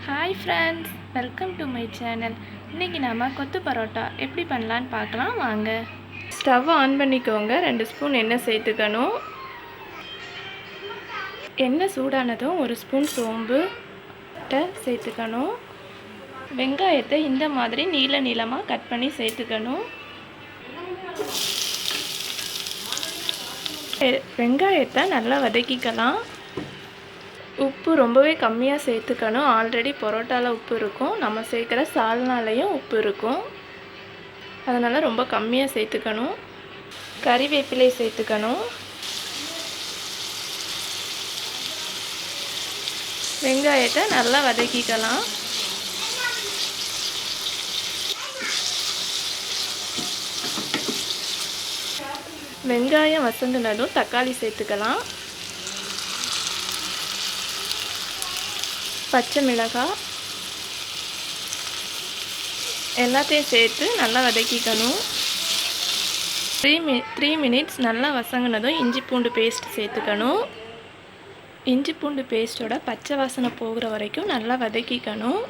Hi friends, welcome to my channel. இன்றைக்கி நம்ம கொத்து பரோட்டா எப்படி பண்ணலான்னு பார்க்கலாம் வாங்க. ஸ்டவ் ஆன் பண்ணிக்கோங்க. 2 ஸ்பூன் எண்ணெய் சேர்த்துக்கணும். எண்ணெய் சூடானதும் 1 ஸ்பூன் சோம்பு சேர்த்துக்கணும். வெங்காயத்தை இந்த மாதிரி நீளமாக கட் பண்ணி சேர்த்துக்கணும். வெங்காயத்தை நல்லா வதக்கிக்கலாம். உப்பு ரொம்பவே கம்மியாக சேர்த்துக்கணும். ஆல்ரெடி பரோட்டாவில் உப்பு இருக்கும், நம்ம சேர்க்குற சால்னாலையும் உப்பு இருக்கும், அதனால் ரொம்ப கம்மியாக சேர்த்துக்கணும். கறிவேப்பிலை சேர்த்துக்கணும். வெங்காயத்தை நல்லா வதக்கிக்கலாம். வெங்காயம் வசங்குனதும் தக்காளி சேர்த்துக்கலாம். பச்சை மிளகாய் எல்லாத்தையும் சேர்த்து நல்லா வதக்கிக்கணும். 3 மினிட்ஸ் நல்லா வசங்கினதும் இஞ்சி பூண்டு பேஸ்ட் சேர்த்துக்கணும். இஞ்சி பூண்டு பேஸ்ட்டோட பச்சை வாசனை போகிற வரைக்கும் நல்லா வதக்கிக்கணும்.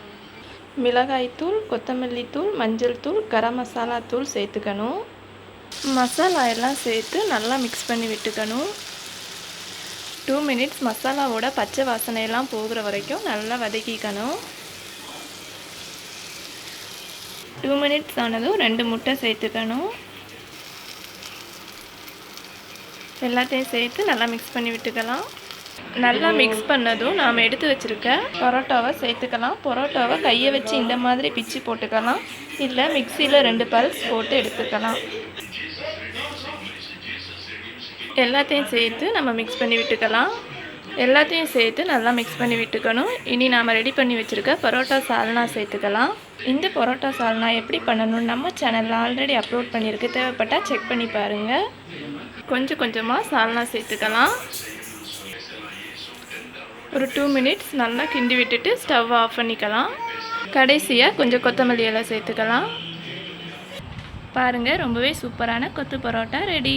மிளகாய்த்தூள், கொத்தமல்லி தூள், மஞ்சள் தூள், கரம் மசாலா தூள் சேர்த்துக்கணும். மசாலா எல்லாம் சேர்த்து நல்லா மிக்ஸ் பண்ணி விட்டுக்கணும். 2 மினிட்ஸ் மசாலாவோட பச்சை வாசனையெல்லாம் போகிற வரைக்கும் நல்லா வதக்கிக்கணும். 2 மினிட்ஸ் ஆனதும் 2 முட்டை சேர்த்துக்கணும். எல்லாத்தையும் சேர்த்து நல்லா மிக்ஸ் பண்ணி விட்டுக்கலாம். நல்லா மிக்ஸ் பண்ணதும் நாம் எடுத்து வச்சுருக்க பரோட்டாவை சேர்த்துக்கலாம். பரோட்டாவை கையை வச்சு இந்த மாதிரி பிச்சு போட்டுக்கலாம், இல்லை மிக்சியில் 2 பல்ஸ் போட்டு எடுத்துக்கலாம். எல்லாத்தையும் சேர்த்து நம்ம மிக்ஸ் பண்ணி விட்டுக்கலாம். எல்லாத்தையும் சேர்த்து நல்லா மிக்ஸ் பண்ணி விட்டுக்கணும். இனி நாம் ரெடி பண்ணி வச்சுருக்க பரோட்டா சால்னா சேர்த்துக்கலாம். இந்த பரோட்டா சால்னா எப்படி பண்ணணும்னு நம்ம சேனலில் ஆல்ரெடி அப்லோட் பண்ணியிருக்கு, தேவைப்பட்டால் செக் பண்ணி பாருங்கள். கொஞ்சம் கொஞ்சமாக சால்னா சேர்த்துக்கலாம். ஒரு 2 மினிட்ஸ் நல்லா கிண்டி விட்டுட்டு ஸ்டவ் ஆஃப் பண்ணிக்கலாம். கடைசியாக கொஞ்சம் கொத்தமல்லி எல்லாம் சேர்த்துக்கலாம். பாருங்கள், ரொம்பவே சூப்பரான கொத்து பரோட்டா ரெடி.